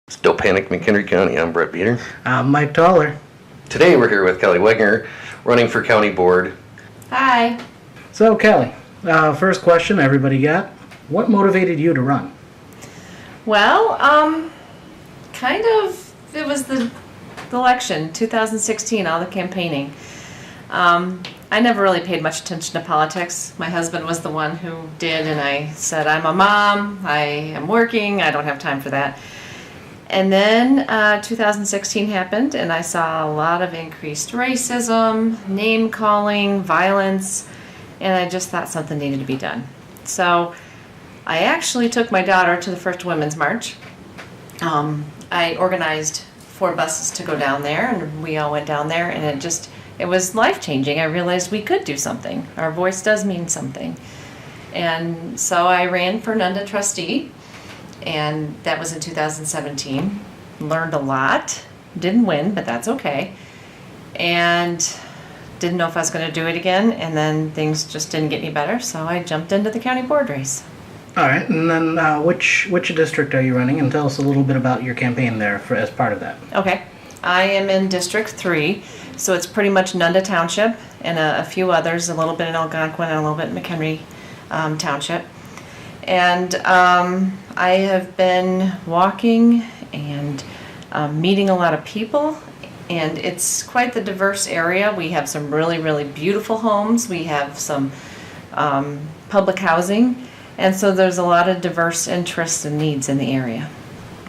Still Panic Mchenry County. I'm Brett Beater. I'm Mike Toller. Today we're here with Kelly Wegener, running for county board. Hi. So Kelly, first question everybody got. What motivated you to run? Well, it was the election, 2016, all the campaigning. I never really paid much attention to politics. My husband was the one who did, and I said, I'm a mom, I am working, I don't have time for that. And then 2016 happened, and I saw a lot of increased racism, name-calling, violence, and I just thought something needed to be done. So I actually took my daughter to the first Women's March. I organized 4 buses to go down there, and we all went down there, and it was life-changing. I realized we could do something. Our voice does mean something. And so I ran for Nunda trustee, and that was in 2017. Learned a lot. Didn't win, but that's okay. And didn't know if I was going to do it again, and then things just didn't get any better, so I jumped into the county board race. All right, and then which district are you running? And tell us a little bit about your campaign there as part of that. Okay. I am in District 3, so it's pretty much Nunda Township and a few others, a little bit in Algonquin and a little bit in Mchenry Township. And I have been walking and meeting a lot of people, and it's quite the diverse area. We have some really, really beautiful homes. We have some public housing, and so there's a lot of diverse interests and needs in the area.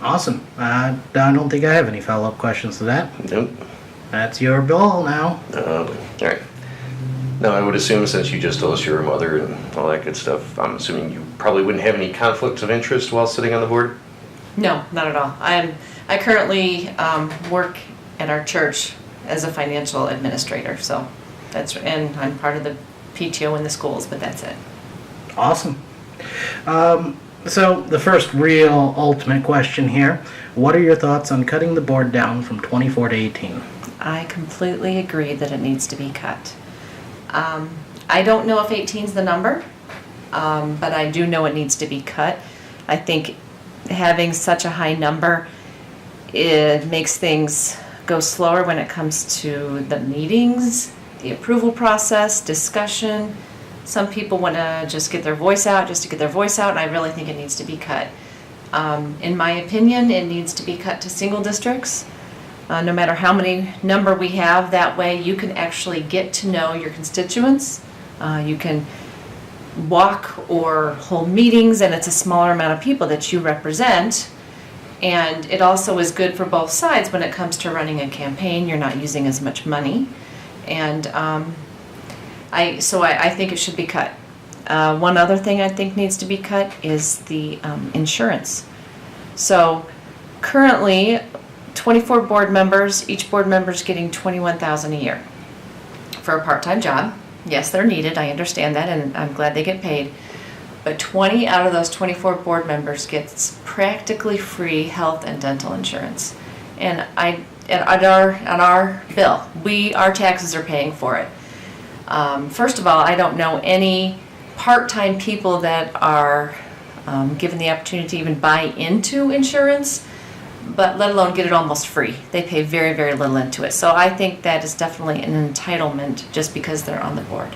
Awesome. I don't think I have any follow-up questions to that. Nope. That's your ball now. All right. Now, I would assume, since you just told us you're a mother and all that good stuff, I'm assuming you probably wouldn't have any conflicts of interest while sitting on the board? No, not at all. I currently work at our church as a financial administrator, so and I'm part of the PTO in the schools, but that's it. Awesome. So the first real ultimate question here, what are your thoughts on cutting the board down from 24 to 18? I completely agree that it needs to be cut. I don't know if 18 is the number, but I do know it needs to be cut. I think having such a high number, it makes things go slower when it comes to the meetings, the approval process, discussion. Some people want to just get their voice out just to get their voice out, and I really think it needs to be cut. In my opinion, it needs to be cut to single districts. No matter how many number we have, that way you can actually get to know your constituents. You can walk or hold meetings, and it's a smaller amount of people that you represent. And it also is good for both sides when it comes to running a campaign. You're not using as much money. And I think it should be cut. One other thing I think needs to be cut is the insurance. So currently, 24 board members, each board member is getting $21,000 a year for a part-time job. Yes, they're needed, I understand that, and I'm glad they get paid. But 20 out of those 24 board members gets practically free health and dental insurance. And on our bill, our taxes are paying for it. First of all, I don't know any part-time people that are given the opportunity to even buy into insurance, but let alone get it almost free. They pay very, very little into it. So I think that is definitely an entitlement just because they're on the board.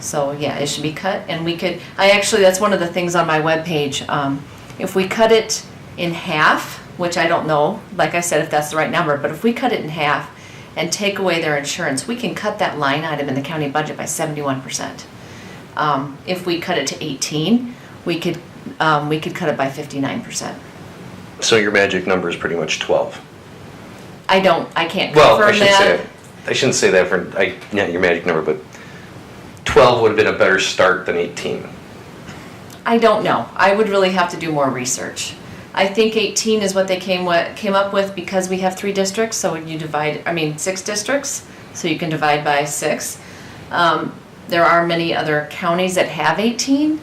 So yeah, it should be cut, and that's one of the things on my webpage. If we cut it in half, which I don't know, like I said, if that's the right number, but if we cut it in half and take away their insurance, we can cut that line item in the county budget by 71%. If we cut it to 18, we could cut it by 59%. So your magic number is pretty much 12. I can't confirm that. I shouldn't say that your magic number, but 12 would have been a better start than 18. I don't know. I would really have to do more research. I think 18 is what they came up with because we have 3 districts, so when you 6 districts, so you can divide by 6. There are many other counties that have 18,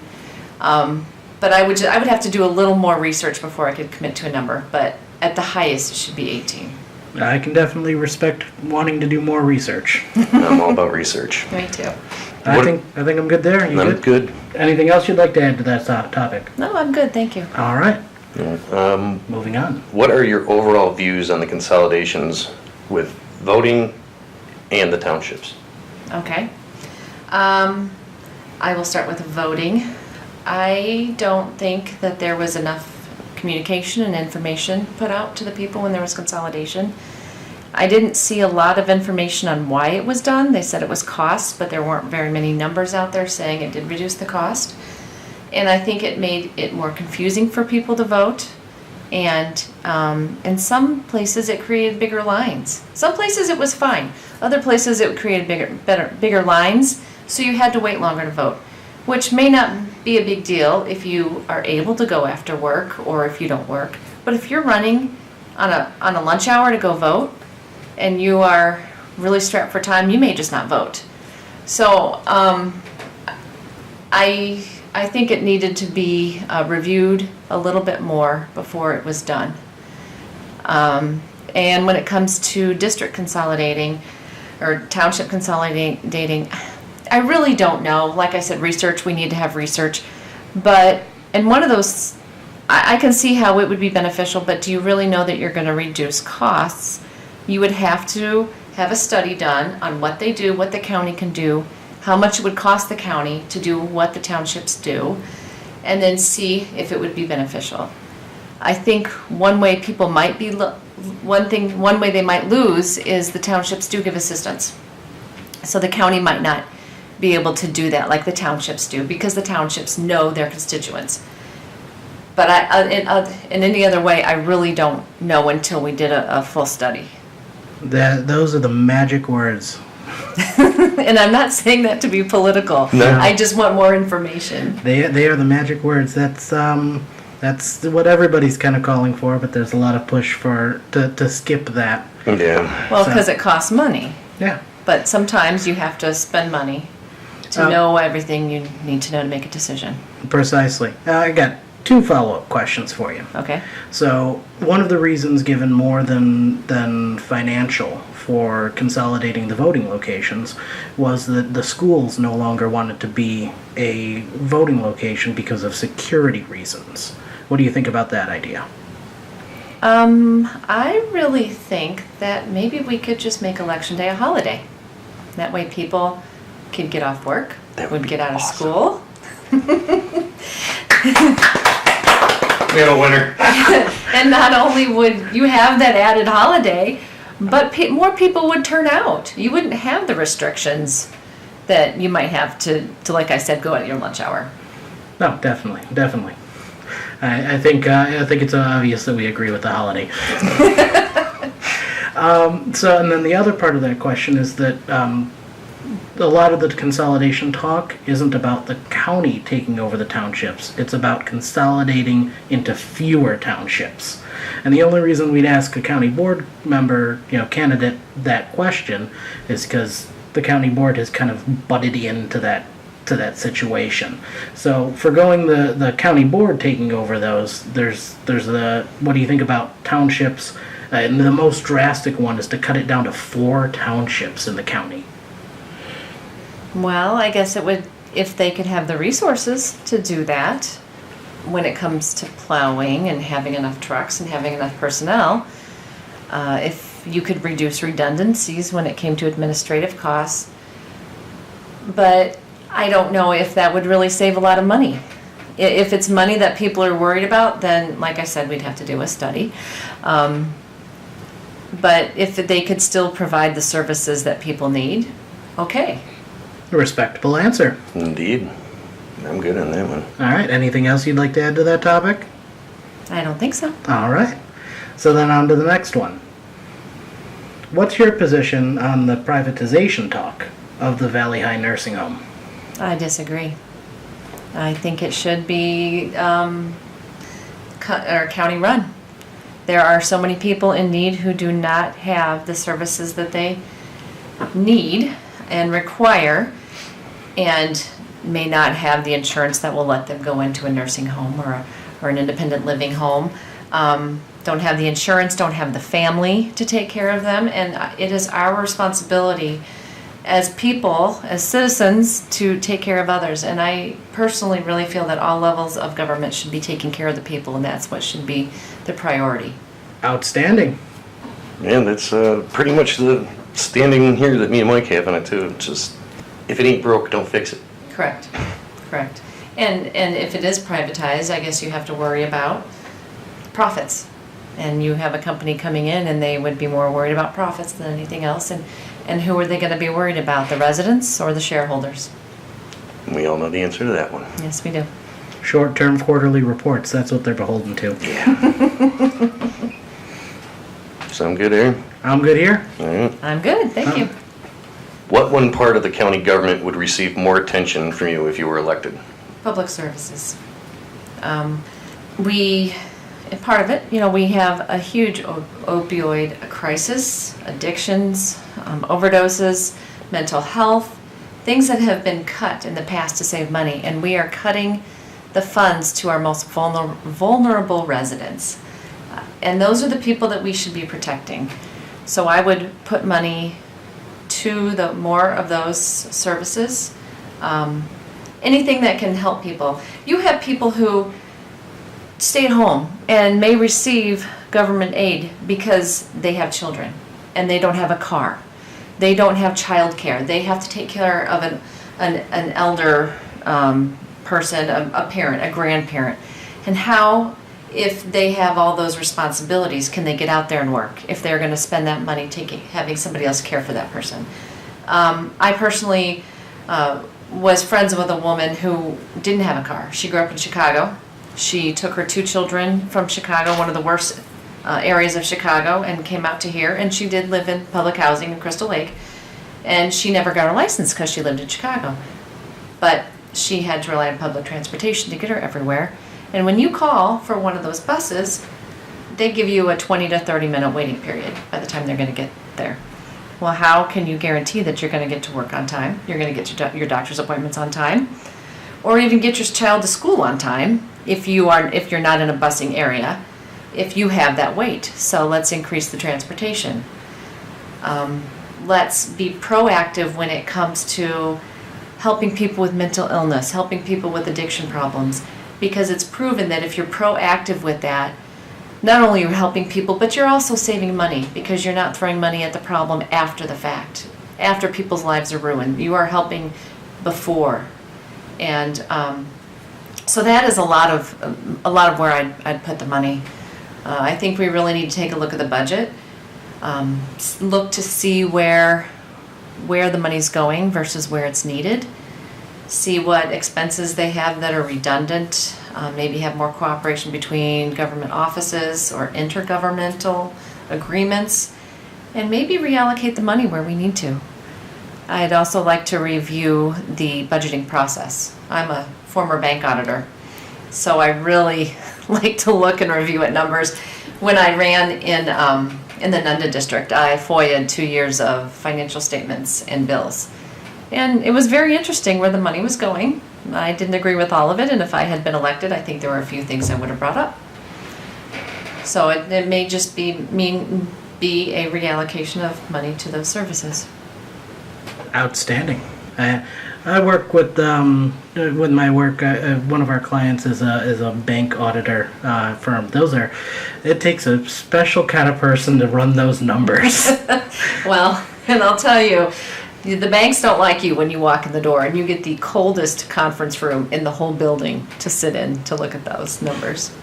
but I would have to do a little more research before I could commit to a number, but at the highest it should be 18. I can definitely respect wanting to do more research. I'm all about research. Me too. I think I'm good there. You I'm good. Anything else you'd like to add to that topic? No, I'm good, thank you. All right. Moving on. What are your overall views on the consolidations with voting and the townships? Okay. I will start with voting. I don't think that there was enough communication and information put out to the people when there was consolidation. I didn't see a lot of information on why it was done. They said it was cost, but there weren't very many numbers out there saying it did reduce the cost. And I think it made it more confusing for people to vote. And in some places it created bigger lines. Some places it was fine. Other places it created bigger lines, so you had to wait longer to vote, which may not be a big deal if you are able to go after work or if you don't work. But if you're running on a lunch hour to go vote and you are really strapped for time, you may just not vote. So I think it needed to be reviewed a little bit more before it was done. And when it comes to district consolidating or township consolidating, I really don't know. Like I said, research, we need to have research. But in one of those, I can see how it would be beneficial, but do you really know that you're going to reduce costs? You would have to have a study done on what they do, what the county can do, how much it would cost the county to do what the townships do, and then see if it would be beneficial. I think one way people might be, one way they might lose is the townships do give assistance. So the county might not be able to do that like the townships do, because the townships know their constituents. But in any other way, I really don't know until we did a full study. Those are the magic words. And I'm not saying that to be political. No. I just want more information. They are the magic words. That's what everybody's kind of calling for, but there's a lot of push to skip that. Yeah. Well, because it costs money. Yeah. But sometimes you have to spend money to know everything you need to know to make a decision. Precisely. I got 2 follow-up questions for you. Okay. So one of the reasons given more than financial for consolidating the voting locations was that the schools no longer wanted to be a voting location because of security reasons. What do you think about that idea? I really think that maybe we could just make Election Day a holiday. That way people could get off work, would get out of school. We have a winner. And not only would you have that added holiday, but more people would turn out. You wouldn't have the restrictions that you might have to like I said, go at your lunch hour. No, definitely. I think it's obvious that we agree with the holiday. And then the other part of that question is that a lot of the consolidation talk isn't about the county taking over the townships. It's about consolidating into fewer townships. And the only reason we'd ask a county board member, candidate, that question is because the county board has kind of butted into that situation. So forgoing the county board taking over those, there's what do you think about townships? And the most drastic one is to cut it down to 4 townships in the county. Well, I guess it would, if they could have the resources to do that, when it comes to plowing and having enough trucks and having enough personnel, if you could reduce redundancies when it came to administrative costs. But I don't know if that would really save a lot of money. If it's money that people are worried about, then, like I said, we'd have to do a study. But if they could still provide the services that people need, okay. A respectable answer. Indeed. I'm good on that one. All right, anything else you'd like to add to that topic? I don't think so. All right. So then on to the next one. What's your position on the privatization talk of the Valley High Nursing Home? I disagree. I think it should be county run. There are so many people in need who do not have the services that they need and require, and may not have the insurance that will let them go into a nursing home or an independent living home. Don't have the insurance, don't have the family to take care of them, and it is our responsibility as people, as citizens, to take care of others. And I personally really feel that all levels of government should be taking care of the people, and that's what should be the priority. Outstanding. And that's pretty much the standing here that me and Mike have on it too. Just, if it ain't broke, don't fix it. Correct. And if it is privatized, I guess you have to worry about profits. And you have a company coming in and they would be more worried about profits than anything else. And who are they going to be worried about, the residents or the shareholders? We all know the answer to that one. Yes, we do. Short-term quarterly reports, that's what they're beholden to. Yeah. Sound good, Aaron? I'm good here. All right. I'm good, thank you. What one part of the county government would receive more attention from you if you were elected? Public services. Part of it, we have a huge opioid crisis, addictions, overdoses, mental health, things that have been cut in the past to save money, and we are cutting the funds to our most vulnerable residents. And those are the people that we should be protecting. So I would put money to the more of those services. Anything that can help people. You have people who stay at home and may receive government aid because they have children and they don't have a car. They don't have child care. They have to take care of an elder person, a parent, a grandparent. And how, if they have all those responsibilities, can they get out there and work if they're going to spend that money having somebody else care for that person? I personally was friends with a woman who didn't have a car. She grew up in Chicago. She took her 2 children from Chicago, one of the worst areas of Chicago, and came out to here. And she did live in public housing in Crystal Lake. And she never got her license because she lived in Chicago. But she had to rely on public transportation to get her everywhere. And when you call for one of those buses, they give you a 20 to 30 minute waiting period by the time they're going to get there. Well, how can you guarantee that you're going to get to work on time? You're going to get your doctor's appointments on time? Or even get your child to school on time if you're not in a busing area, if you have that wait. So let's increase the transportation. Let's be proactive when it comes to helping people with mental illness, helping people with addiction problems, because it's proven that if you're proactive with that, not only you're helping people, but you're also saving money because you're not throwing money at the problem after the fact, after people's lives are ruined. You are helping before. And so that is a lot of where I'd put the money. I think we really need to take a look at the budget, look to see where the money's going versus where it's needed, see what expenses they have that are redundant, maybe have more cooperation between government offices or intergovernmental agreements, and maybe reallocate the money where we need to. I'd also like to review the budgeting process. I'm a former bank auditor, so I really like to look and review at numbers. When I ran in the Nunda district, I FOIA'd 2 years of financial statements and bills. And it was very interesting where the money was going. I didn't agree with all of it, and if I had been elected, I think there were a few things I would have brought up. So it may just be a reallocation of money to those services. Outstanding. I work with my work. One of our clients is a bank auditor firm. It takes a special kind of person to run those numbers. Well, and I'll tell you, the banks don't like you when you walk in the door, and you get the coldest conference room in the whole building to sit in to look at those numbers.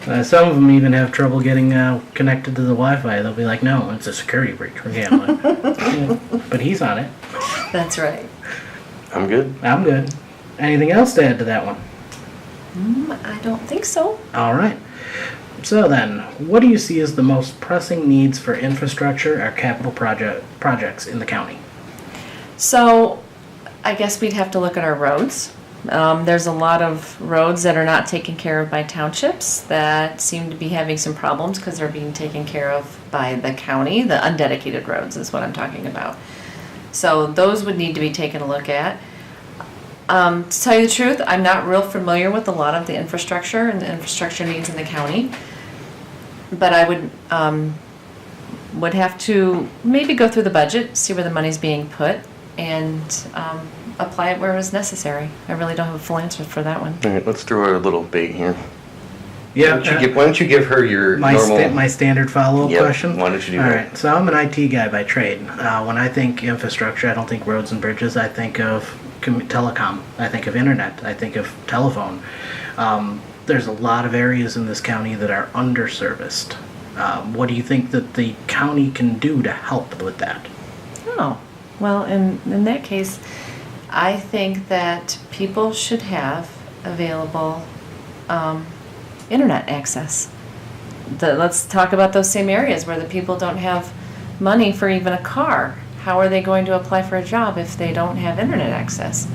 Some of them even have trouble getting connected to the Wi-Fi. They'll be like, "No, it's a security breach. We're gambling." Yeah, but he's on it. That's right. I'm good. I'm good. Anything else to add to that one? I don't think so. All right. So then, what do you see as the most pressing needs for infrastructure or capital projects in the county? So, I guess we'd have to look at our roads. There's a lot of roads that are not taken care of by townships that seem to be having some problems because they're being taken care of by the county. The undedicated roads is what I'm talking about. So those would need to be taken a look at. To tell you the truth, I'm not real familiar with a lot of the infrastructure and the infrastructure needs in the county. But I would have to maybe go through the budget, see where the money's being put, and apply it where it is necessary. I really don't have a full answer for that one. All right, let's throw her a little bait here. Yeah. Why don't you give her your normal... My standard follow-up Yep, question? why don't you do All that? right, so I'm an IT guy by trade. When I think infrastructure, I don't think roads and bridges. I think of telecom. I think of internet. I think of telephone. There's a lot of areas in this county that are underserviced. What do you think that the county can do to help with that? Oh, well, in that case, I think that people should have available internet access. Let's talk about those same areas where the people don't have money for even a car. How are they going to apply for a job if they don't have internet access?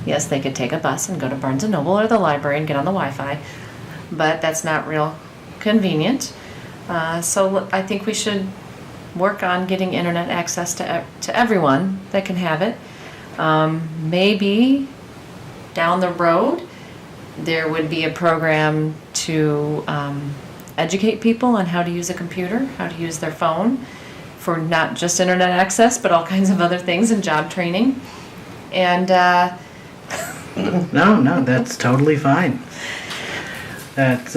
Yes, they could take a bus and go to Barnes & Noble or the library and get on the Wi-Fi, but that's not real convenient. So I think we should work on getting internet access to everyone that can have it. Maybe down the road there would be a program to educate people on how to use a computer, how to use their phone for not just internet access, but all kinds of other things and job training. And No, that's totally fine. That's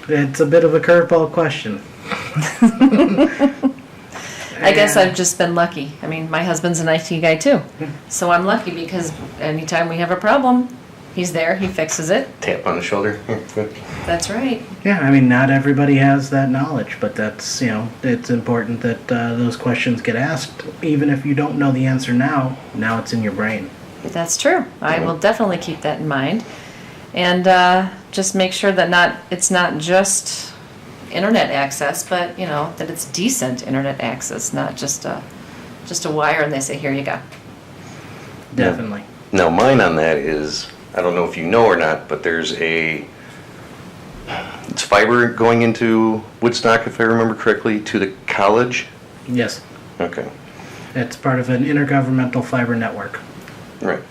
it's a bit of a curveball question. I guess I've just been lucky. I mean, my husband's an IT guy too. So I'm lucky because anytime we have a problem, he's there, he fixes it. Tap on the shoulder. Here, good. That's right. Yeah, I mean, not everybody has that knowledge, but that's, it's important that those questions get asked. Even if you don't know the answer now it's in your brain. That's true. I will definitely keep that in mind. And just make sure that it's not just internet access, but, that it's decent internet access, not just a wire and they say, here you go. Definitely. Now, mine on that is, I don't know if you know or not, but it's fiber going into Woodstock, if I remember correctly, to the college? Yes. Okay. It's part of an intergovernmental fiber network. Right.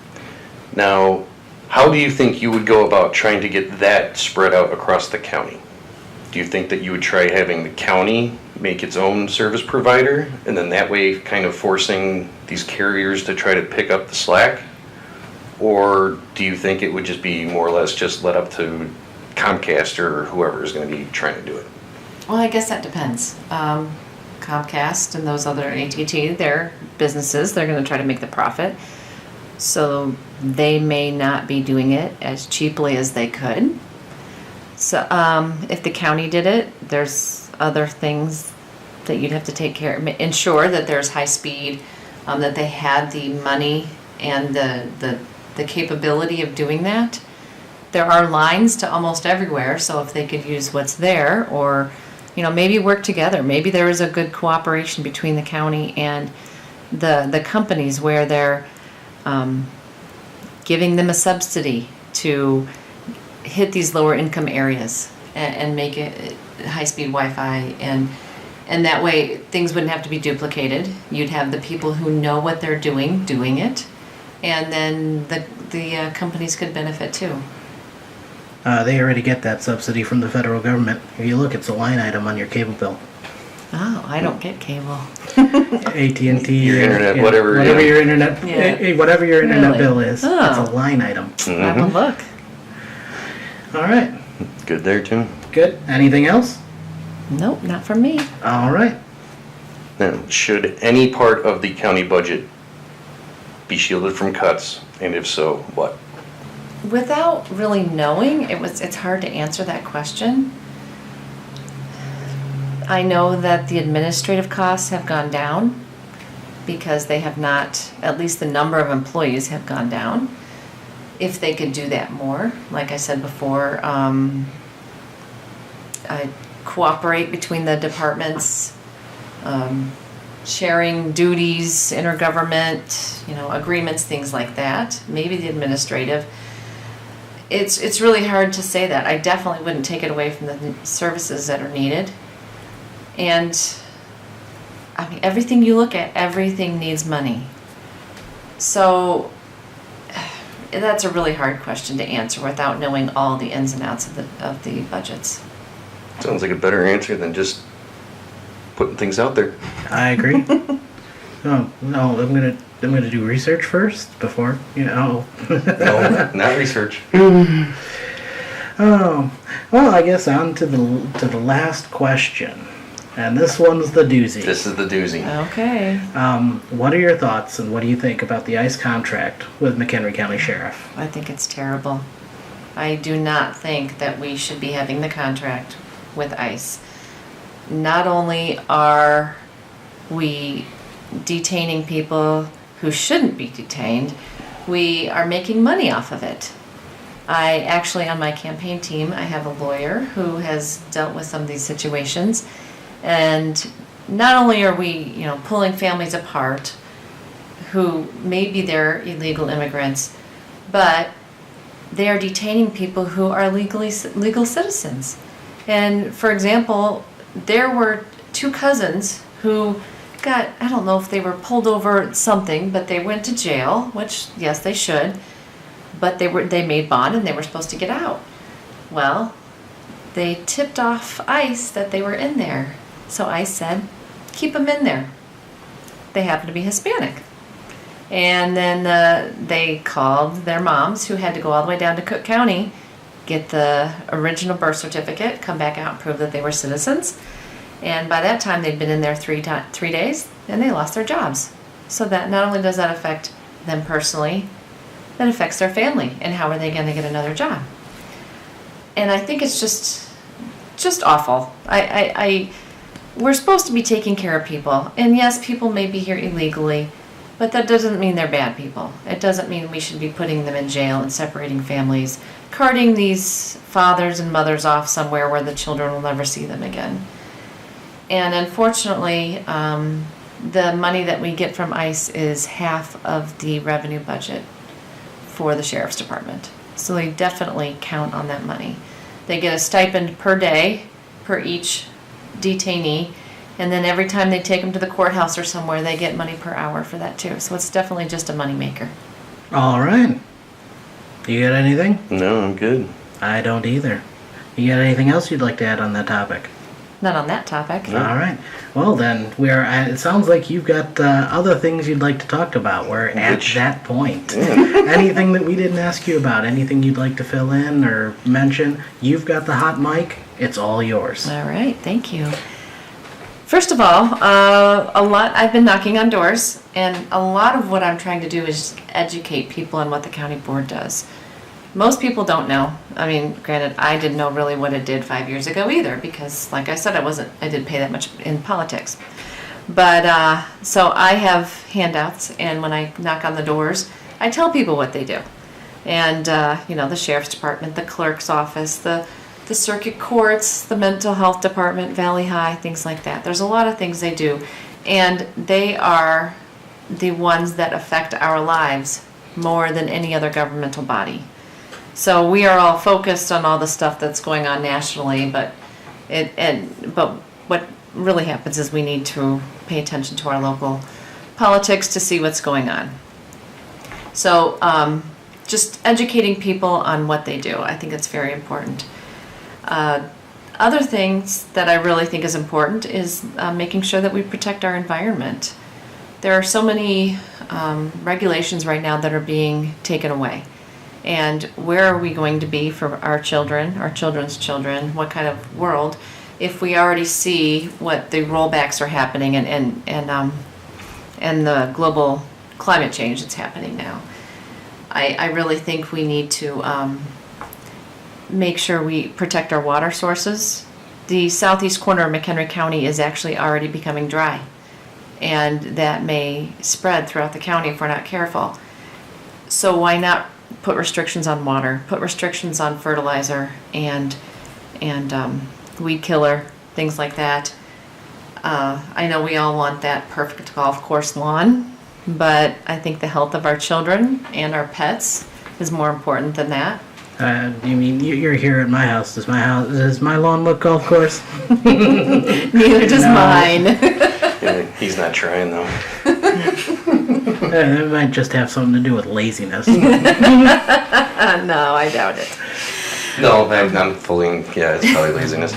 Now, how do you think you would go about trying to get that spread out across the county? Do you think that you would try having the county make its own service provider, and then that way kind of forcing these carriers to try to pick up the slack? Or do you think it would just be more or less just let up to Comcast or whoever is going to be trying to do it? Well, I guess that depends. Comcast and those other AT&T, they're businesses. They're going to try to make the profit. So they may not be doing it as cheaply as they could. So if the county did it, there's other things that you'd have to take care of. Ensure that there's high speed, that they had the money and the capability of doing that. There are lines to almost everywhere, so if they could use what's there, or maybe work together. Maybe there is a good cooperation between the county and the companies where they're giving them a subsidy to hit these lower income areas and make it high-speed Wi-Fi, and that way things wouldn't have to be duplicated. You'd have the people who know what they're doing it, and then the companies could benefit too. They already get that subsidy from the federal government. If you look, it's a line item on your cable bill. Oh, I don't get cable. AT&T, Your internet, whatever your internet, whatever your internet Really? bill is, Oh. it's a line item. Have a look. All right, Good there, Tim? good. Anything else? Nope, not from me. All right. Then, should any part of the county budget be shielded from cuts? And if so, what? Without really knowing, it's hard to answer that question. I know that the administrative costs have gone down because they have not, at least the number of employees have gone down. If they could do that more, like I said before, cooperate between the departments, sharing duties, intergovernment, agreements, things like that. Maybe the administrative. It's really hard to say that. I definitely wouldn't take it away from the services that are needed. And I mean, everything you look at, everything needs money. So that's a really hard question to answer without knowing all the ins and outs of the budgets. Sounds like a better answer than just putting things out there. I agree. No, I'm going to I'm going to do research first before, No, not research. Oh, well, I guess on to the last question. And this one's the doozy. This is the doozy. Okay. What are your thoughts and what do you think about the ICE contract with McHenry County Sheriff? I think it's terrible. I do not think that we should be having the contract with ICE. Not only are we detaining people who shouldn't be detained, we are making money off of it. I actually, on my campaign team, I have a lawyer who has dealt with some of these situations. And not only are we, pulling families apart who maybe they're illegal immigrants, but they are detaining people who are legal citizens. And for example, there were two cousins who got, I don't know if they were pulled over something, but they went to jail, which yes, they should, but they made bond and they were supposed to get out. Well, they tipped off ICE that they were in there. So ICE said, keep them in there. They happen to be Hispanic. And then they called their moms, who had to go all the way down to Cook County, get the original birth certificate, come back out and prove that they were citizens. And by that time, they'd been in there 3 days, and they lost their jobs. So that not only does that affect them personally, that affects their family. And how are they going to get another job? And I think it's just awful. We're supposed to be taking care of people. And yes, people may be here illegally, but that doesn't mean they're bad people. It doesn't mean we should be putting them in jail and separating families, carting these fathers and mothers off somewhere where the children will never see them again. And unfortunately, the money that we get from ICE is half of the revenue budget for the Sheriff's Department. So they definitely count on that money. They get a stipend per day, per each detainee, and then every time they take them to the courthouse or somewhere, they get money per hour for that too. So it's definitely just a moneymaker. All right. You got anything? No, I'm good. I don't either. You got anything else you'd like to add on that topic? Not on that topic. All right. Well, then, it sounds like you've got other things you'd like to talk about. We're at that point. Anything that we didn't ask you about, anything you'd like to fill in or mention, you've got the hot mic. It's all yours. All right. Thank you. First of all, I've been knocking on doors, and a lot of what I'm trying to do is educate people on what the county board does. Most people don't know. I mean, granted, I didn't know really what it did 5 years ago either, because like I said, I didn't pay that much in politics. But, so I have handouts, and when I knock on the doors, I tell people what they do. And, the Sheriff's Department, the Clerk's Office, the circuit courts, the mental health department, Valley High, things like that. There's a lot of things they do, and they are the ones that affect our lives more than any other governmental body. So we are all focused on all the stuff that's going on nationally, but what really happens is we need to pay attention to our local politics to see what's going on. So just educating people on what they do, I think it's very important. Other things that I really think is important is making sure that we protect our environment. There are so many regulations right now that are being taken away. And where are we going to be for our children, our children's children, what kind of world, if we already see what the rollbacks are happening and the global climate change that's happening now. I really think we need to make sure we protect our water sources. The southeast corner of McHenry County is actually already becoming dry, and that may spread throughout the county if we're not careful. So why not put restrictions on water, put restrictions on fertilizer and weed killer, things like that. I know we all want that perfect golf course lawn, but I think the health of our children and our pets is more important than that. You mean you're here at my house? Does my lawn look golf course? Neither does mine. Yeah, he's not trying though. It might just have something to do with laziness. No, I doubt it. No, I'm fully. Yeah, it's probably laziness.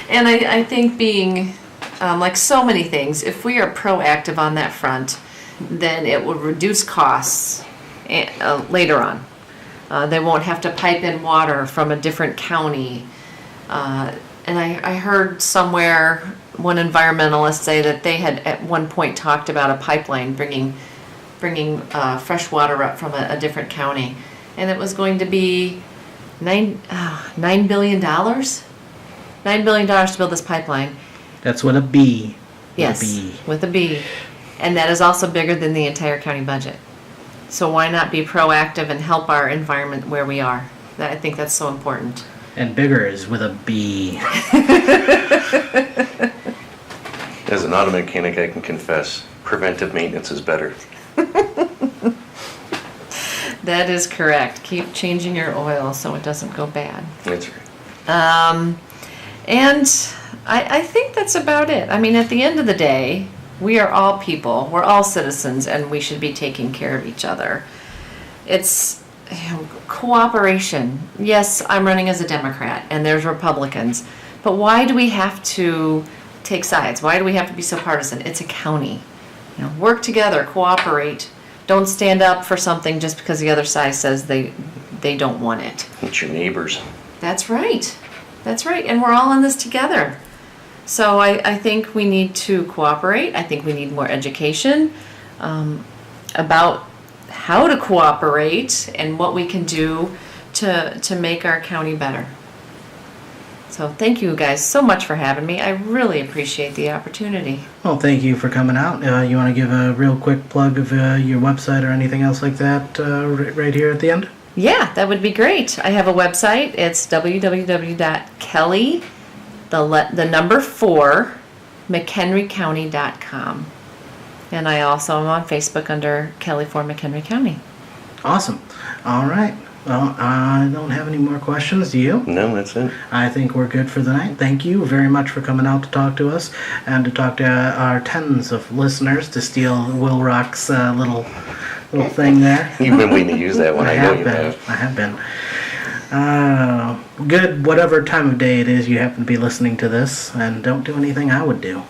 And I think being like so many things, if we are proactive on that front, then it will reduce costs later on. They won't have to pipe in water from a different county. And I heard somewhere one environmentalist say that they had at one point talked about a pipeline bringing fresh water up from a different county, and it was going to be $9 billion. $9 billion to build this pipeline. That's with a B. Yes, with a B. And that is also bigger than the entire county budget. So why not be proactive and help our environment where we are? I think that's so important. And bigger is with a B. As an auto mechanic, I can confess, preventive maintenance is better. That is correct. Keep changing your oil so it doesn't go bad. That's right. And I think that's about it. I mean, at the end of the day, we are all people, we're all citizens, and we should be taking care of each other. It's cooperation. Yes, I'm running as a Democrat, and there's Republicans, but why do we have to take sides? Why do we have to be so partisan? It's a county. Work together, cooperate. Don't stand up for something just because the other side says they don't want it. It's your neighbors. That's right. That's right. And we're all in this together. So I think we need to cooperate. I think we need more education about how to cooperate and what we can do to make our county better. So thank you guys so much for having me. I really appreciate the opportunity. Well, thank you for coming out. You want to give a real quick plug of your website or anything else like that right here at the end? Yeah, that would be great. I have a website. It's www.kelly, the number 4, MchenryCounty.com. And I also am on Facebook under Kelly for McHenry County. Awesome. All right. Well, I don't have any more questions. Do you? No, that's it. I think we're good for the night. Thank you very much for coming out to talk to us and to talk to our tens of listeners to steal Will Rock's little thing there. You've been waiting to use that one. I know you have. I have been. Good, whatever time of day it is you happen to be listening to this, and don't do anything I would do.